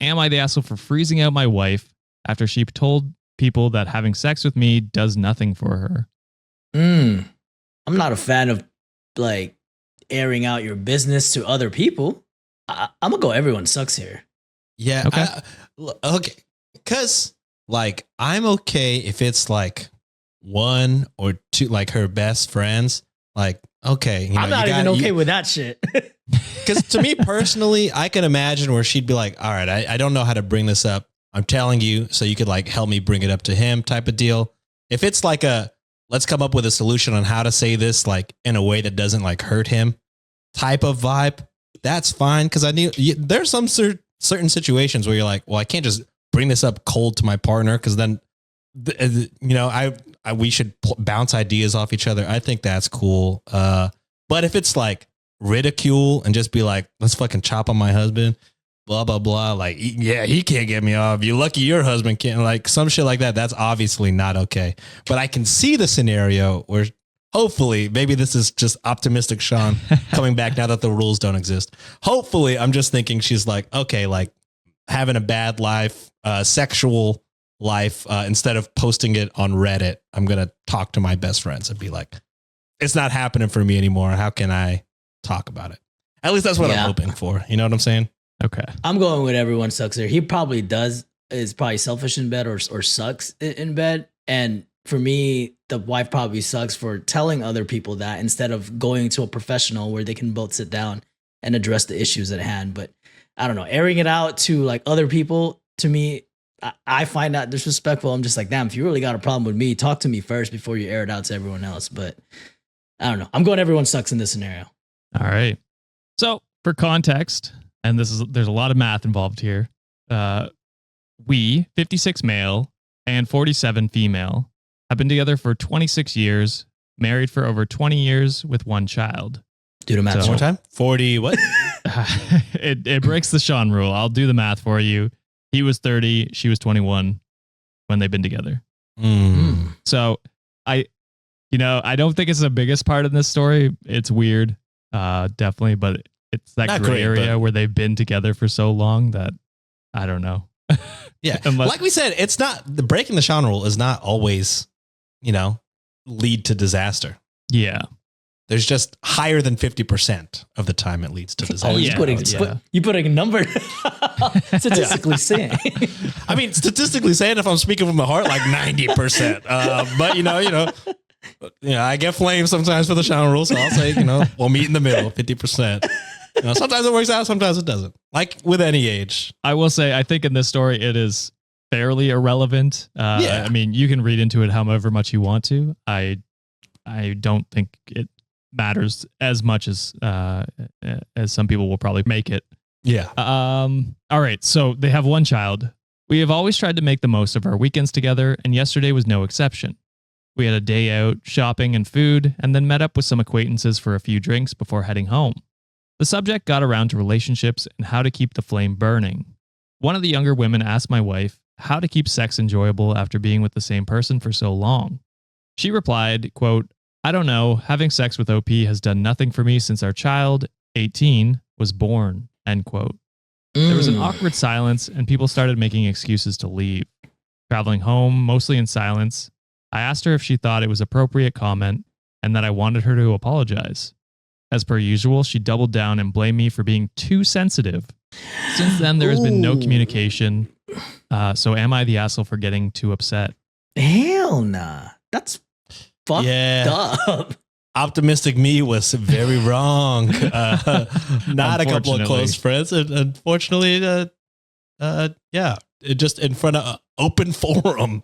Am I the asshole for freezing out my wife after she told people that having sex with me does nothing for her? I'm not a fan of like airing out your business to other people. I'm gonna go everyone sucks here. Yeah. Okay. Okay. Cause like I'm okay if it's like one or two, like her best friends. Like, okay. You know, I'm not even okay with that shit. Because to me personally, I can imagine where she'd be like, all right, I don't know how to bring this up. I'm telling you, so you could like help me bring it up to him type of deal. If it's like let's come up with a solution on how to say this like in a way that doesn't like hurt him type of vibe, that's fine. Because there's some certain situations where you're like, well, I can't just bring this up cold to my partner because then, we should bounce ideas off each other. I think that's cool. But if it's like ridicule and just be like, let's fucking chop on my husband, blah, blah, blah. Like, yeah, he can't get me off. You're lucky your husband can't, like some shit like that. That's obviously not okay. But I can see the scenario where hopefully, maybe this is just optimistic Sean coming back now that the rules don't exist. Hopefully, I'm just thinking she's like, okay, like having a bad life, sexual life, instead of posting it on Reddit, I'm going to talk to my best friends and be like, it's not happening for me anymore. How can I talk about it? At least that's what I'm hoping for. You know what I'm saying? Okay. I'm going with everyone sucks here. He probably is probably selfish in bed or sucks in bed. And for me, the wife probably sucks for telling other people that instead of going to a professional where they can both sit down and address the issues at hand. But I don't know, airing it out to like other people, to me, I find that disrespectful. I'm just like, damn, if you really got a problem with me, talk to me first before you air it out to everyone else. But I don't know. I'm going everyone sucks in this scenario. All right. So for context, and there's a lot of math involved here. We, 56 male and 47 female, have been together for 26 years, married for over 20 years with one child. Do the math one more time. 40 what? It breaks the Sean rule. I'll do the math for you. He was 30, she was 21 when they've been together. So I don't think it's the biggest part of this story. It's weird, definitely, but it's that Not gray great, area where they've been together for so long that I don't know. Yeah. Like we said, it's not the breaking the Sean rule is not always, lead to disaster. Yeah. There's just higher than 50% of the time it leads to disaster. Oh, you putting a number statistically saying. I mean, statistically saying, if I'm speaking from my heart, like 90%. But I get flamed sometimes for the Sean rule, so I'll say, we'll meet in the middle, 50%. Sometimes it works out, sometimes it doesn't. Like with any age. I will say, I think in this story, it is fairly irrelevant. I mean, you can read into it however much you want to. I don't think it matters as much as some people will probably make it. Yeah. All right. So they have one child. We have always tried to make the most of our weekends together, and yesterday was no exception. We had a day out, shopping and food, and then met up with some acquaintances for a few drinks before heading home. The subject got around to relationships and how to keep the flame burning. One of the younger women asked my wife how to keep sex enjoyable after being with the same person for so long. She replied, quote, I don't know, having sex with OP has done nothing for me since our child, 18, was born, end quote. There was an awkward silence and people started making excuses to leave. Traveling home, mostly in silence, I asked her if she thought it was appropriate comment and that I wanted her to apologize. As per usual, she doubled down and blamed me for being too sensitive. Since then, there has been no communication. So am I the asshole for getting too upset? Hell nah. That's fucked up. Optimistic me was very wrong. Not a couple of close friends. And unfortunately, it just in front of an open forum.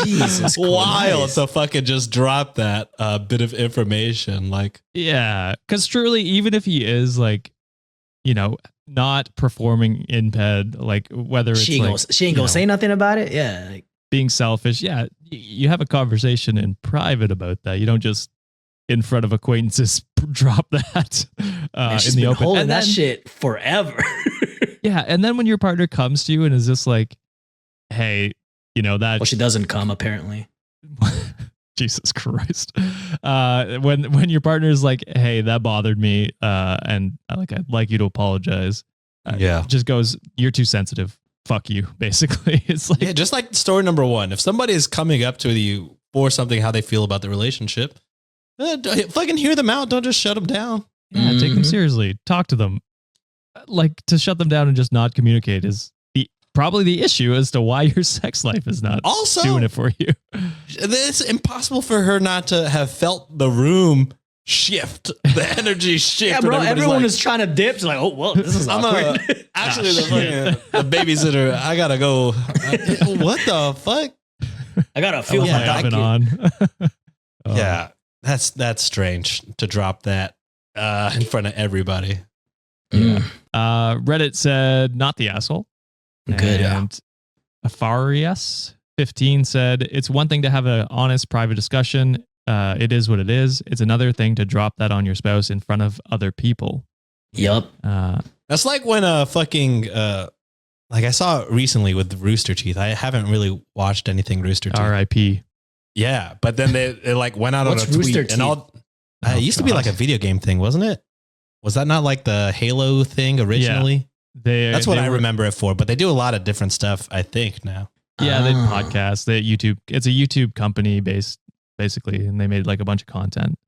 Jesus wild Christ. to fucking just drop that bit of information. Like, yeah, because truly, even if he is like, not performing in bed, like whether it's she ain't gonna say nothing about it. Yeah, like, being selfish. Yeah, you have a conversation in private about that. You don't just in front of acquaintances drop that in the open. Holding that shit forever. Yeah, and then when your partner comes to you and is just like, "Hey, that," well, she doesn't come apparently. Jesus Christ. When your partner is like, "Hey, that bothered me," and I'd like you to apologize. just goes, "You're too sensitive. Fuck you." Basically, it's like just like story number 1. If somebody is coming up to you for something, how they feel about the relationship, fucking hear them out. Don't just shut them down. Yeah, take them seriously. Talk to them. Like, to shut them down and just not communicate is probably the issue as to why your sex life is not also doing it for you. It's impossible for her not to have felt the room shift, the energy shift. Yeah, bro. Everyone is trying to dip. It's like, oh well, this is awkward. Actually, the babysitter. I gotta go. What the fuck? I gotta feel my oven on. Yeah, that's strange to drop that in front of everybody. Yeah. Reddit said, "Not the asshole." Good. And Afarius15 said, "It's one thing to have an honest private discussion. It is what it is. It's another thing to drop that on your spouse in front of other people." Yep. That's like when fucking like I saw it recently with Rooster Teeth. I haven't really watched anything Rooster Teeth. R.I.P. Yeah, but then they like went out What's on a tweet Rooster and Teeth? all. It used to be like a video game thing, wasn't it? Was that not like the Halo thing originally? That's what I remember it for, but they do a lot of different stuff, I think, now. Yeah, they podcast, they YouTube. It's a YouTube company basically, and they made like a bunch of content.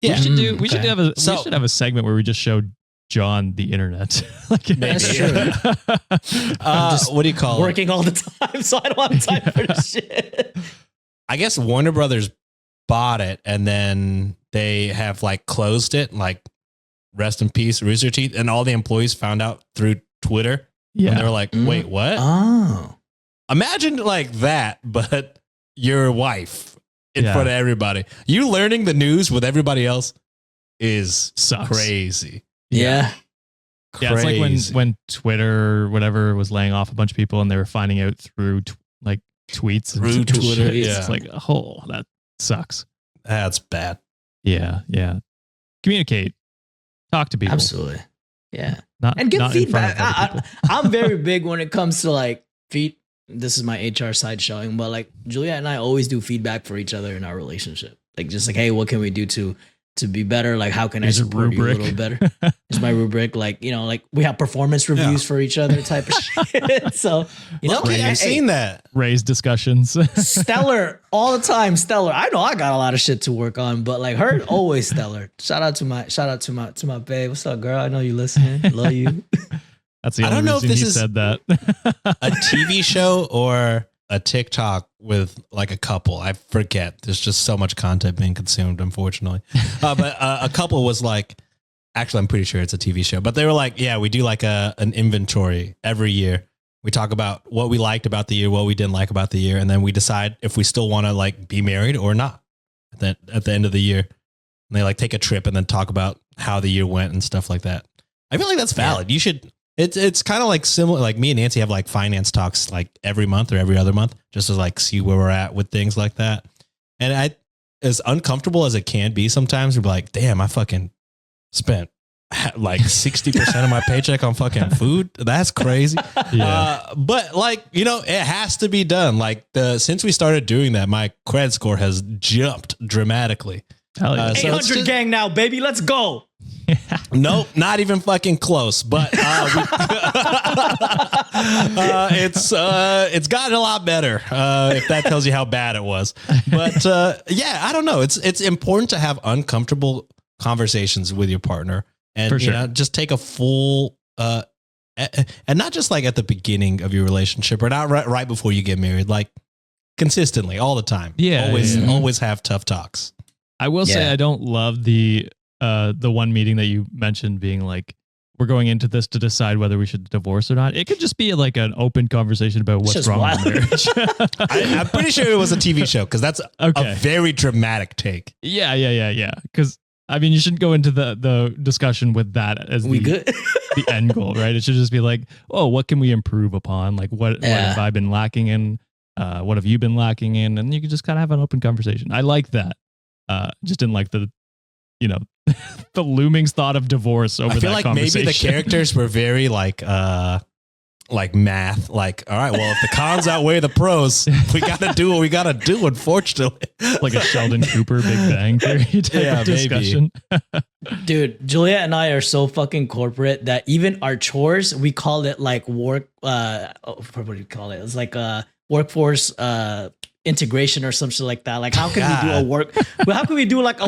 Yeah. We should have a segment where we just show John the internet. Like, That's true. What do you call it? Working all the time, so I don't have time for this shit. I guess Warner Brothers bought it and then they have like closed it, like rest in peace, Rooster Teeth, and all the employees found out through Twitter. Yeah. And they were like, wait, what? Oh. Imagine like that, but your wife in front of everybody. You learning the news with everybody else is Sucks. crazy. Yeah. Yeah, it's like when Twitter or whatever was laying off a bunch of people and they were finding out through like tweets and Through Twitter. It's Yeah. like, oh, that sucks. That's bad. Yeah. Communicate. Talk to people. Absolutely. Yeah. And give feedback. I I'm very big when it comes to like this is my HR side showing, but like Juliet and I always do feedback for each other in our relationship. Like just like, hey, what can we do to be better? Like how can I support you a little better? It's my rubric. Like, you know, like we have performance reviews for each other type of shit. So, you know, I've seen that. Raise discussions. Stellar all the time. Stellar. I know I got a lot of shit to work on, but like her always stellar. Shout out to my babe. What's up, girl? I know you listening. Love you. That's the only reason he said that. A TV show or a TikTok with like a couple. I forget. There's just so much content being consumed, unfortunately. But a couple was like, actually, I'm pretty sure it's a TV show, but they were like, yeah, we do like an inventory every year. We talk about what we liked about the year, what we didn't like about the year. And then we decide if we still want to like be married or not at the end of the year. And they like take a trip and then talk about how the year went and stuff like that. I feel like that's valid. You should. It's kind of like similar, like me and Nancy have like finance talks like every month or every other month, just to like see where we're at with things like that. And as uncomfortable as it can be sometimes, we're like, damn, I fucking spent like 60% of my paycheck on fucking food. That's crazy. Yeah. But like, you know, it has to be done. Like since we started doing that, my credit score has jumped dramatically. Hell yeah. 800 gang now, baby. Let's go. Nope, not even fucking close. But it's gotten a lot better. If that tells you how bad it was. But yeah, I don't know. It's important to have uncomfortable conversations with your partner, and For sure. you know, just take a full and not just like at the beginning of your relationship or not right before you get married, like consistently all the time. Yeah, always have tough talks. I will say I don't love the one meeting that you mentioned being like, we're going into this to decide whether we should divorce or not. It could just be like an open conversation about what's wrong with marriage. I'm pretty sure it was a TV show because that's a very dramatic take. Yeah. Because I mean, you shouldn't go into the discussion with that as the end goal, right? It should just be like, oh, what can we improve upon? Like, what have I been lacking in? What have you been lacking in? And you can just kind of have an open conversation. I like that. Just didn't like the looming thought of divorce over that conversation. I feel like maybe the characters were very like like math. Like, all right, well, if the cons outweigh the pros, we got to do what we got to do, unfortunately. Like a Sheldon Cooper Big Bang Theory type of discussion. Dude, Juliet and I are so fucking corporate that even our chores, we call it like work. What do you call it? It's like a workforce integration or some shit like that. Like, how can we do a work? Well, how can we do like a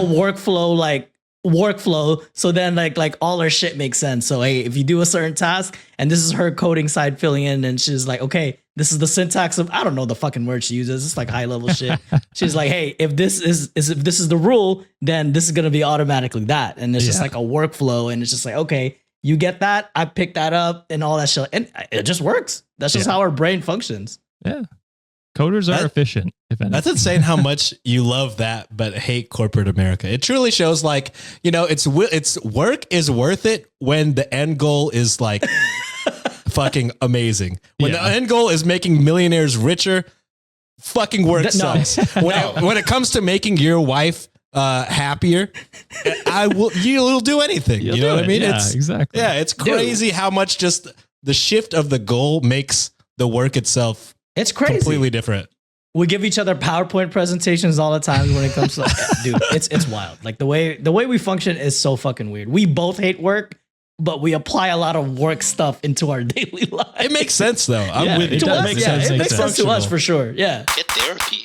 workflow so then like all our shit makes sense. So hey, if you do a certain task and this is her coding side filling in and she's like, okay, this is the syntax of, I don't know the fucking word she uses, it's like high level shit. She's like, hey, if this is the rule, then this is gonna be automatically that, and it's just like a workflow, and it's just like, okay, you get that, I pick that up and all that shit, and it just works. That's just how our brain functions. Yeah. Coders are efficient, if anything. That's insane how much you love that, but hate corporate America. It truly shows, like, you know, it's work is worth it when the end goal is like fucking amazing. When the end goal is making millionaires richer, fucking work sucks. When it comes to making your wife happier, you'll do anything. You know what I mean? Yeah, exactly. Yeah, it's crazy how much just the shift of the goal makes the work itself. It's crazy. Completely different. We give each other PowerPoint presentations all the time when it comes to dude, it's wild. Like the way we function is so fucking weird. We both hate work, but we apply a lot of work stuff into our daily life. It makes sense though. I'm with you. It makes sense to us for sure. Yeah. Get therapy.